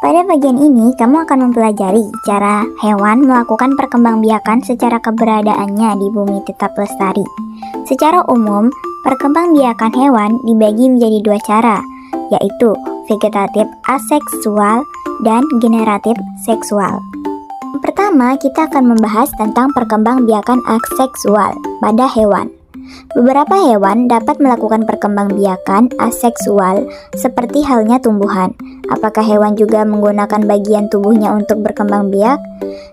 Pada bagian ini, kamu akan mempelajari cara hewan melakukan perkembangbiakan secara keberadaannya di bumi tetap lestari. Secara umum, perkembangbiakan hewan dibagi menjadi dua cara, yaitu vegetatif aseksual dan generatif seksual. Pertama, kita akan membahas tentang perkembangbiakan aseksual pada hewan. Beberapa hewan dapat melakukan perkembangbiakan aseksual seperti halnya tumbuhan. Apakah hewan juga menggunakan bagian tubuhnya untuk berkembang biak?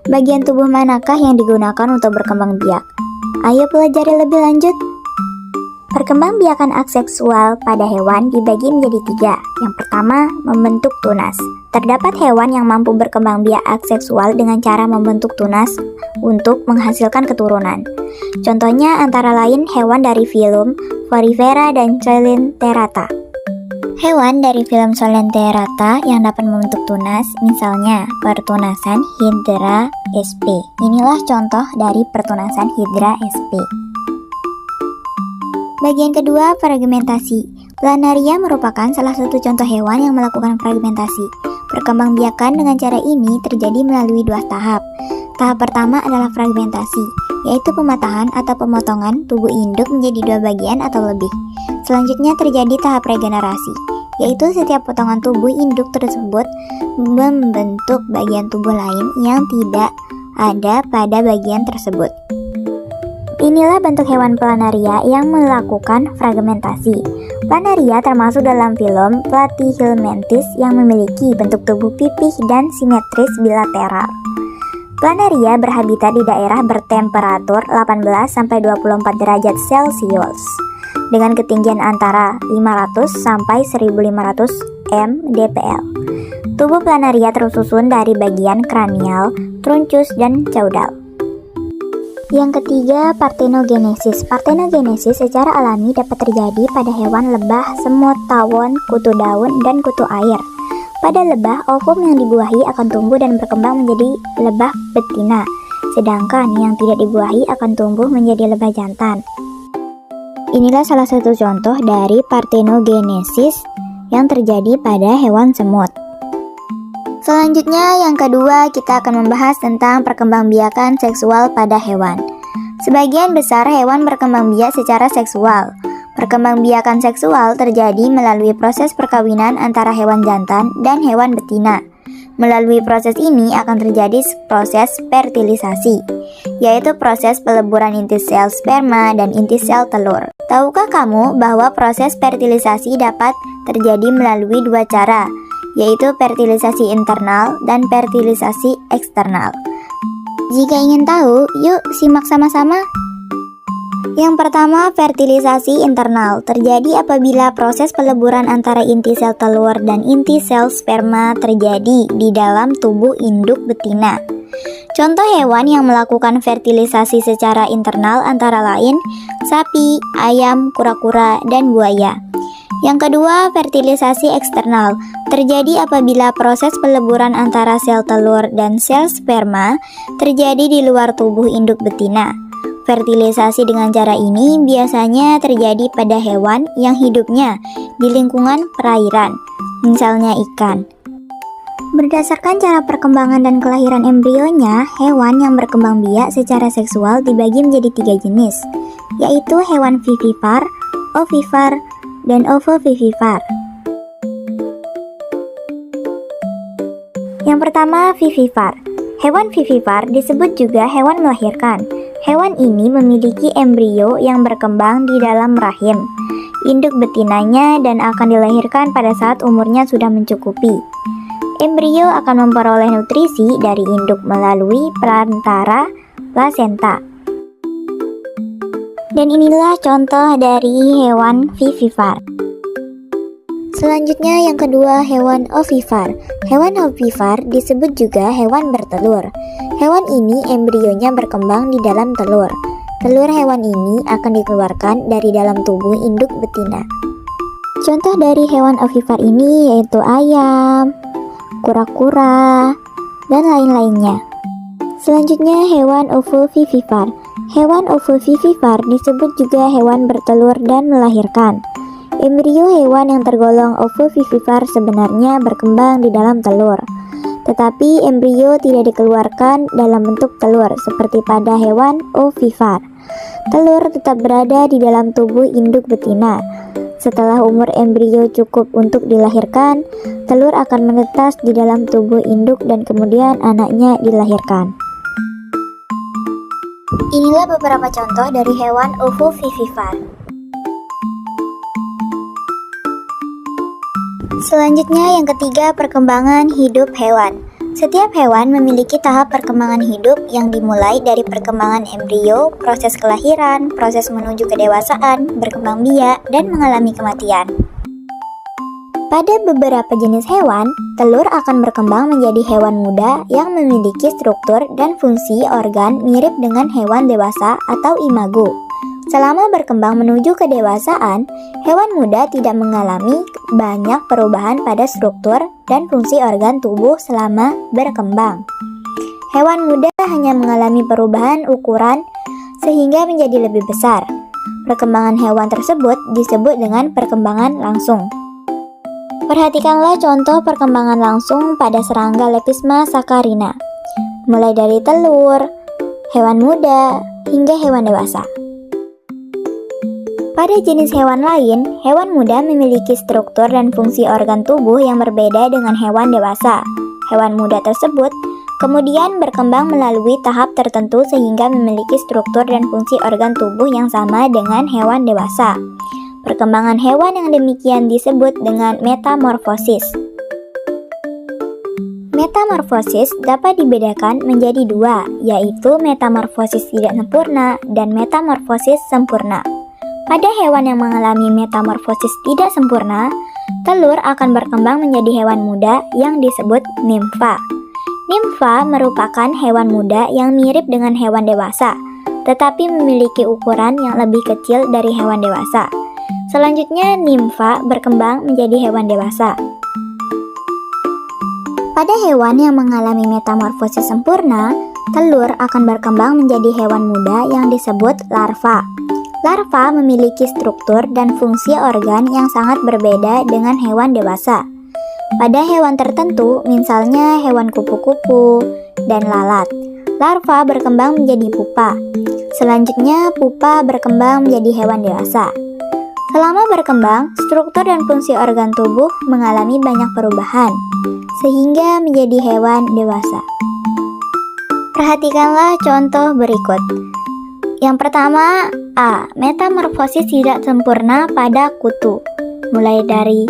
Bagian tubuh manakah yang digunakan untuk berkembang biak? Ayo pelajari lebih lanjut. Perkembangbiakan aseksual pada hewan dibagi menjadi tiga. Yang pertama, membentuk tunas. Terdapat hewan yang mampu berkembang biak aseksual dengan cara membentuk tunas untuk menghasilkan keturunan. Contohnya antara lain hewan dari filum Porifera dan Coelenterata. Hewan dari filum Coelenterata yang dapat membentuk tunas, misalnya pertunasan Hydra sp. Inilah contoh dari pertunasan Hydra sp. Bagian kedua, fragmentasi. Planaria merupakan salah satu contoh hewan yang melakukan fragmentasi. Perkembangbiakan dengan cara ini terjadi melalui dua tahap. Tahap pertama adalah fragmentasi, yaitu pematahan atau pemotongan tubuh induk menjadi dua bagian atau lebih. Selanjutnya terjadi tahap regenerasi, yaitu setiap potongan tubuh induk tersebut membentuk bagian tubuh lain yang tidak ada pada bagian tersebut. Inilah bentuk hewan planaria yang melakukan fragmentasi. Planaria termasuk dalam filum Platyhelminthes yang memiliki bentuk tubuh pipih dan simetris bilateral. Planaria berhabitat di daerah bertemperatur 18-24 derajat Celcius dengan ketinggian antara 500 sampai 1500 mdpl. Tubuh planaria tersusun dari bagian kranial, truncus, dan caudal. Yang ketiga, partenogenesis. Partenogenesis secara alami dapat terjadi pada hewan lebah, semut, tawon, kutu daun, dan kutu air. Pada lebah, ovum yang dibuahi akan tumbuh dan berkembang menjadi lebah betina, sedangkan yang tidak dibuahi akan tumbuh menjadi lebah jantan. Inilah salah satu contoh dari partenogenesis yang terjadi pada hewan semut. Selanjutnya, yang kedua, kita akan membahas tentang perkembangbiakan seksual pada hewan. Sebagian besar hewan berkembang biak secara seksual. Perkembangbiakan seksual terjadi melalui proses perkawinan antara hewan jantan dan hewan betina. Melalui proses ini akan terjadi proses fertilisasi, yaitu proses peleburan inti sel sperma dan inti sel telur. Tahukah kamu bahwa proses fertilisasi dapat terjadi melalui dua cara, yaitu fertilisasi internal dan fertilisasi eksternal? Jika ingin tahu, yuk simak sama-sama. Yang pertama, fertilisasi internal terjadi apabila proses peleburan antara inti sel telur dan inti sel sperma terjadi di dalam tubuh induk betina. Contoh hewan yang melakukan fertilisasi secara internal antara lain sapi, ayam, kura-kura, dan buaya. Yang kedua, fertilisasi eksternal terjadi apabila proses peleburan antara sel telur dan sel sperma terjadi di luar tubuh induk betina. Fertilisasi dengan cara ini biasanya terjadi pada hewan yang hidupnya di lingkungan perairan, misalnya ikan. Berdasarkan cara perkembangan dan kelahiran embrionya, hewan yang berkembang biak secara seksual dibagi menjadi tiga jenis, yaitu hewan vivipar, ovipar, dan ovovivipar. Yang pertama, vivipar. Hewan vivipar disebut juga hewan melahirkan. Hewan ini memiliki embrio yang berkembang di dalam rahim induk betinanya dan akan dilahirkan pada saat umurnya sudah mencukupi. Embrio akan memperoleh nutrisi dari induk melalui perantara plasenta. Dan inilah contoh dari hewan vivipar. Selanjutnya yang kedua, hewan ovipar. Hewan ovipar disebut juga hewan bertelur. Hewan ini embrionya berkembang di dalam telur. Telur hewan ini akan dikeluarkan dari dalam tubuh induk betina. Contoh dari hewan ovipar ini yaitu ayam, kura-kura, dan lain-lainnya. Selanjutnya hewan ovovivipar. Hewan ovovivipar disebut juga hewan bertelur dan melahirkan. Embrio hewan yang tergolong ovovivipar sebenarnya berkembang di dalam telur. Tetapi embrio tidak dikeluarkan dalam bentuk telur seperti pada hewan ovipar. Telur tetap berada di dalam tubuh induk betina. Setelah umur embrio cukup untuk dilahirkan, telur akan menetas di dalam tubuh induk dan kemudian anaknya dilahirkan. Inilah beberapa contoh dari hewan ovovivipar. Selanjutnya yang ketiga, perkembangan hidup hewan. Setiap hewan memiliki tahap perkembangan hidup yang dimulai dari perkembangan embrio, proses kelahiran, proses menuju kedewasaan, berkembang biak, dan mengalami kematian. Pada beberapa jenis hewan, telur akan berkembang menjadi hewan muda yang memiliki struktur dan fungsi organ mirip dengan hewan dewasa atau imago. Selama berkembang menuju kedewasaan, hewan muda tidak mengalami banyak perubahan pada struktur dan fungsi organ tubuh selama berkembang. Hewan muda hanya mengalami perubahan ukuran sehingga menjadi lebih besar. Perkembangan hewan tersebut disebut dengan perkembangan langsung. Perhatikanlah contoh perkembangan langsung pada serangga Lepisma saccharina, mulai dari telur, hewan muda, hingga hewan dewasa. Pada jenis hewan lain, hewan muda memiliki struktur dan fungsi organ tubuh yang berbeda dengan hewan dewasa. Hewan muda tersebut kemudian berkembang melalui tahap tertentu sehingga memiliki struktur dan fungsi organ tubuh yang sama dengan hewan dewasa. Perkembangan hewan yang demikian disebut dengan metamorfosis. Metamorfosis dapat dibedakan menjadi dua, yaitu metamorfosis tidak sempurna dan metamorfosis sempurna. Pada hewan yang mengalami metamorfosis tidak sempurna, telur akan berkembang menjadi hewan muda yang disebut nimfa. Nimfa merupakan hewan muda yang mirip dengan hewan dewasa, tetapi memiliki ukuran yang lebih kecil dari hewan dewasa. Selanjutnya, nimfa berkembang menjadi hewan dewasa. Pada hewan yang mengalami metamorfosis sempurna, telur akan berkembang menjadi hewan muda yang disebut larva. Larva memiliki struktur dan fungsi organ yang sangat berbeda dengan hewan dewasa. Pada hewan tertentu, misalnya hewan kupu-kupu dan lalat, larva berkembang menjadi pupa. Selanjutnya, pupa berkembang menjadi hewan dewasa. Selama berkembang, struktur dan fungsi organ tubuh mengalami banyak perubahan, sehingga menjadi hewan dewasa. Perhatikanlah contoh berikut. Yang pertama, A. Metamorfosis tidak sempurna pada kutu, mulai dari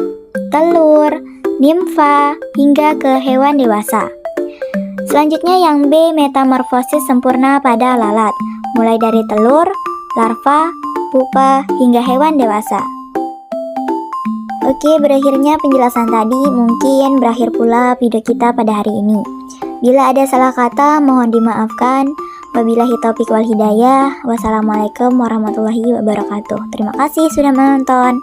telur, nimfa, hingga ke hewan dewasa. Selanjutnya yang B. Metamorfosis sempurna pada lalat, mulai dari telur, larva, pupa, hingga hewan dewasa. Oke, berakhirnya penjelasan tadi, mungkin berakhir pula video kita pada hari ini. Bila ada salah kata, mohon dimaafkan. Wabillahi taufiq wal hidayah. Wassalamualaikum warahmatullahi wabarakatuh. Terima kasih sudah menonton.